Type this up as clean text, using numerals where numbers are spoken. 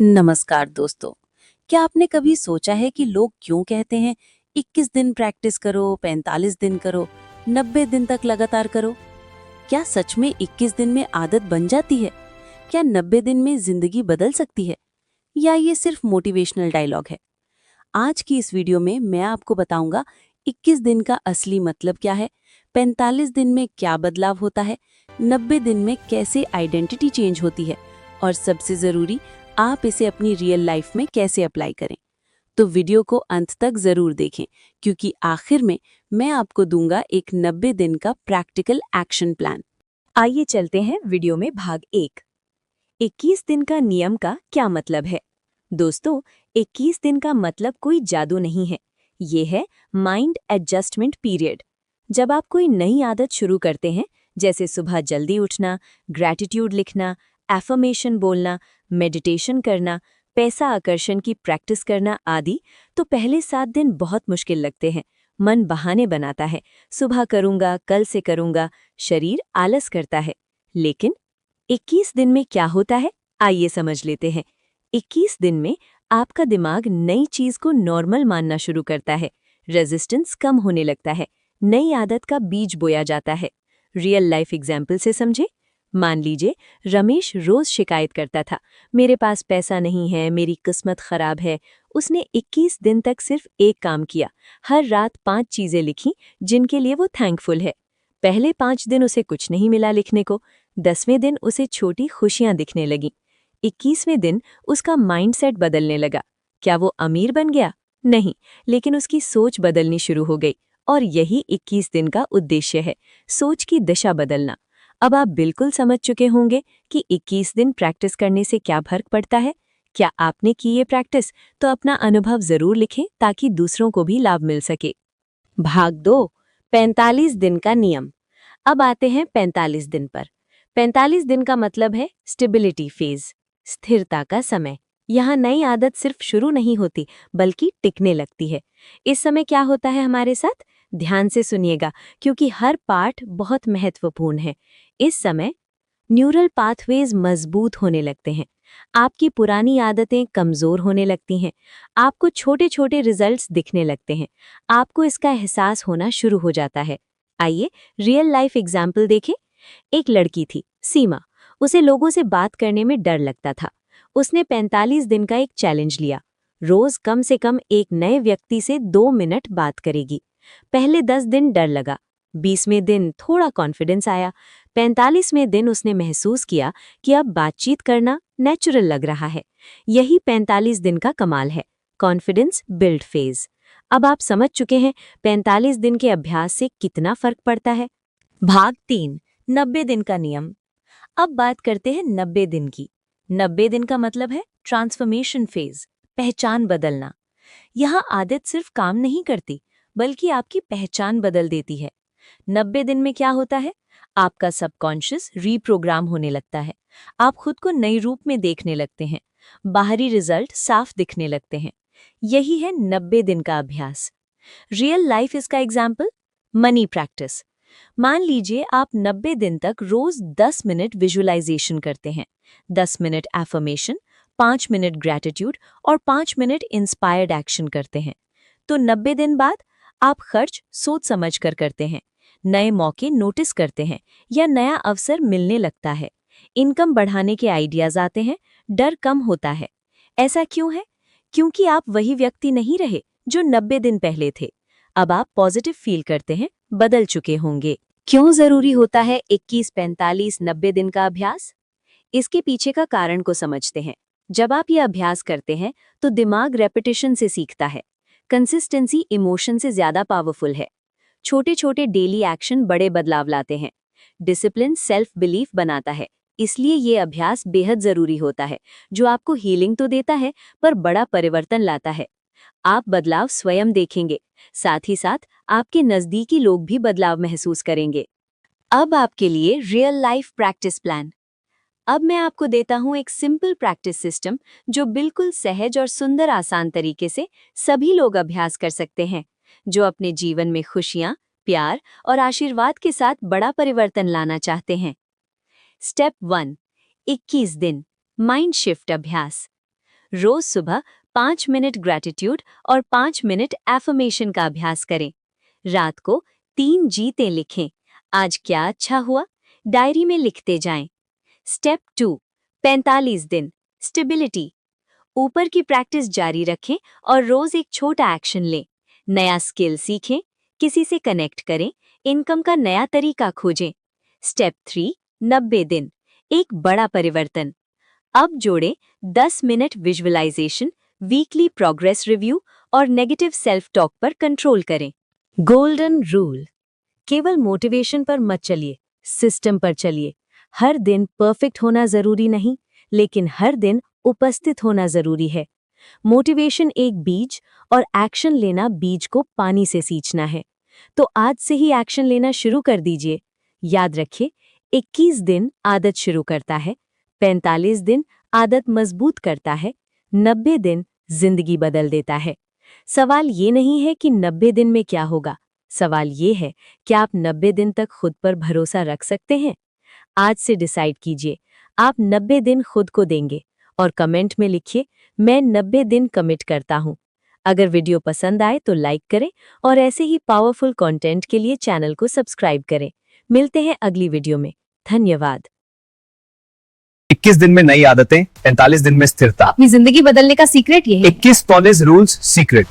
नमस्कार दोस्तों। क्या आपने कभी सोचा है कि लोग क्यों कहते हैं 21 दिन प्रैक्टिस करो, 45 दिन करो, 90 दिन तक लगातार करो? क्या सच में 21 दिन में आदत बन जाती है? क्या 90 दिन में जिंदगी बदल सकती है? या ये सिर्फ मोटिवेशनल डायलॉग है? आज की इस वीडियो में मैं आपको बताऊंगा 21 दिन का असली मतलब क्या है, 45 दिन में क्या बदलाव होता है, 90 दिन में कैसे आइडेंटिटी चेंज होती है और सबसे जरूरी, आप इसे अपनी रियल लाइफ में कैसे अप्लाई करें। तो वीडियो को अंत तक जरूर देखें, क्योंकि आखिर में मैं आपको दूंगा एक 90 दिन का प्रैक्टिकल एक्शन प्लान। आइए चलते हैं वीडियो में भाग 1। 21 दिन का नियम का क्या मतलब है? दोस्तों, 21 दिन का मतलब कोई जादू नहीं है। ये है माइंड एडजस्टमेंट पीरियड। जब आप कोई नई आदत शुरू करते हैं, जैसे सुबह जल्दी उठना, ग्रैटिट्यूड लिखना, एफर्मेशन बोलना, मेडिटेशन करना, पैसा आकर्षण की प्रैक्टिस करना आदि, तो पहले 7 दिन बहुत मुश्किल लगते हैं। मन बहाने बनाता है, सुबह करूंगा, कल से करूंगा, शरीर आलस करता है। लेकिन 21 दिन में क्या होता है, आइए समझ लेते हैं। 21 दिन में आपका दिमाग नई चीज को नॉर्मल मानना शुरू करता है, रेजिस्टेंस कम होने लगता है, नई आदत का बीज बोया जाता है। रियल लाइफ एग्जाम्पल से समझे। मान लीजिए, रमेश रोज शिकायत करता था, मेरे पास पैसा नहीं है, मेरी किस्मत खराब है। उसने 21 दिन तक सिर्फ एक काम किया, हर रात 5 चीजें लिखी जिनके लिए वो थैंकफुल है। पहले 5 दिन उसे कुछ नहीं मिला लिखने को, 10वें दिन उसे छोटी खुशियां दिखने लगीं। 21वें दिन उसका माइंडसेट बदलने लगा। क्या वो अमीर बन गया? नहीं, लेकिन उसकी सोच बदलनी शुरू हो गई। और यही 21 दिन का उद्देश्य है, सोच की दिशा बदलना। अब आप बिल्कुल समझ चुके होंगे कि 21 दिन प्रैक्टिस करने से क्या फर्क पड़ता है। क्या आपने की ये प्रैक्टिस? तो अपना अनुभव जरूर लिखें ताकि दूसरों को भी लाभ मिल सके। भाग 2, 45 दिन का नियम। अब आते हैं 45 दिन पर। 45 दिन का मतलब है स्टेबिलिटी फेज, स्थिरता का समय। यहाँ नई आदत सिर्फ शुरू नहीं होती, बल्कि टिकने लगती है। इस समय क्या होता है हमारे साथ? ध्यान से सुनिएगा, क्योंकि हर पार्ट बहुत महत्वपूर्ण है। इस समय न्यूरल पाथवेज मजबूत होने लगते हैं, आपकी पुरानी आदतें कमजोर होने लगती हैं, आपको छोटे छोटे रिजल्ट्स दिखने लगते हैं, आपको इसका एहसास होना शुरू हो जाता है। आइए रियल लाइफ एग्जाम्पल देखें। एक लड़की थी, सीमा। उसे लोगों से बात करने में डर लगता था। उसने 45 दिन का एक चैलेंज लिया, रोज कम से कम एक नए व्यक्ति से 2 मिनट बात करेगी। पहले 10 दिन डर लगा, 20वें दिन थोड़ा कॉन्फिडेंस आया, 45वें दिन उसने महसूस किया कि अब बातचीत करना नेचुरल लग रहा है। यही 45 दिन का कमाल है, कॉन्फिडेंस बिल्ड फेज। अब आप समझ चुके हैं 45 दिन के अभ्यास से कितना फर्क पड़ता है। भाग 3, 90 दिन का नियम। अब बात करते हैं 90 दिन की। 90 दिन का मतलब है ट्रांसफॉर्मेशन फेज, पहचान बदलना। यहाँ आदत सिर्फ काम नहीं करती, बल्कि आपकी पहचान बदल देती है। 90 दिन में क्या होता है? आपका सबकॉन्शियस रीप्रोग्राम होने लगता है। आप खुद को नए रूप में देखने लगते हैं, बाहरी रिजल्ट साफ दिखने लगते हैं। यही है 90 दिन का अभ्यास। रियल लाइफ इसका एग्जाम्पल, मनी प्रैक्टिस। मान लीजिए आप 90 दिन तक रोज 10 मिनट विजुअलाइजेशन करते हैं, 10 मिनट एफर्मेशन, 5 मिनट ग्रैटिट्यूड और 5 मिनट इंस्पायर्ड एक्शन करते हैं। तो 90 दिन बाद आप खर्च सोच समझ कर करते हैं, नए मौके नोटिस करते हैं या नया अवसर मिलने लगता है। इनकम बढ़ाने के आइडियाज आते हैं, डर कम होता है। ऐसा क्यों है? क्योंकि आप वही व्यक्ति नहीं रहे जो 90 दिन पहले थे। अब आप पॉजिटिव फील करते हैं, बदल चुके होंगे। क्यों जरूरी होता है 21, 45, 90 दिन का अभ्यास? इसके पीछे का कारण को समझते हैं। जब आप ये अभ्यास करते हैं तो दिमाग रेपिटेशन से सीखता है। कंसिस्टेंसी इमोशन से ज्यादा पावरफुल है। छोटे छोटे डेली एक्शन बड़े बदलाव लाते हैं। डिसिप्लिन सेल्फ बिलीफ बनाता है। इसलिए ये अभ्यास बेहद जरूरी होता है, जो आपको हीलिंग तो देता है, पर बड़ा परिवर्तन लाता है। आप बदलाव स्वयं देखेंगे, साथ ही साथ आपके नजदीकी लोग भी बदलाव महसूस करेंगे। अब आपके लिए रियल लाइफ प्रैक्टिस प्लान। अब मैं आपको देता हूं एक सिंपल प्रैक्टिस सिस्टम, जो बिल्कुल सहज और सुंदर आसान तरीके से सभी लोग अभ्यास कर सकते हैं, जो अपने जीवन में खुशियां, प्यार और आशीर्वाद के साथ बड़ा परिवर्तन लाना चाहते हैं। स्टेप 1, 21 दिन माइंड शिफ्ट अभ्यास। रोज सुबह 5 मिनट ग्रैटिट्यूड और 5 मिनट एफर्मेशन का अभ्यास करें। रात को 3 जीतें लिखें। आज क्या अच्छा हुआ, डायरी में लिखते जाएं। स्टेप 2, 45 दिन स्टेबिलिटी। ऊपर की प्रैक्टिस जारी रखें और रोज एक छोटा एक्शन लें। नया स्किल सीखें, किसी से कनेक्ट करें, इनकम का नया तरीका खोजें। स्टेप 3, 90 दिन एक बड़ा परिवर्तन। अब जोड़ें 10 minute visualisation, weekly progress review और नेगेटिव सेल्फ टॉक पर कंट्रोल करें। गोल्डन रूल, केवल मोटिवेशन पर मत चलिए, सिस्टम पर चलिए। हर दिन परफेक्ट होना जरूरी नहीं, लेकिन हर दिन उपस्थित होना जरूरी है। मोटिवेशन एक बीज और एक्शन लेना बीज को पानी से सींचना है। तो आज से ही एक्शन लेना शुरू कर दीजिए। याद रखिए, 21 दिन आदत शुरू करता है, 45 दिन आदत मजबूत करता है, 90 दिन जिंदगी बदल देता है। सवाल ये नहीं है कि 90 दिन में क्या होगा, सवाल ये है कि आप 90 दिन तक खुद पर भरोसा रख सकते हैं। आज से डिसाइड कीजिए, आप 90 दिन खुद को देंगे और कमेंट में लिखिए, मैं 90 दिन कमिट करता हूं। अगर वीडियो पसंद आए तो लाइक करें और ऐसे ही पावरफुल कंटेंट के लिए चैनल को सब्सक्राइब करें। मिलते हैं अगली वीडियो में। धन्यवाद। 21 दिन में नई आदतें, 45 दिन में स्थिरता। अपनी जिंदगी बदलने का सीक्रेट ये है। 21 पॉलिश रूल्स सीक्रेट।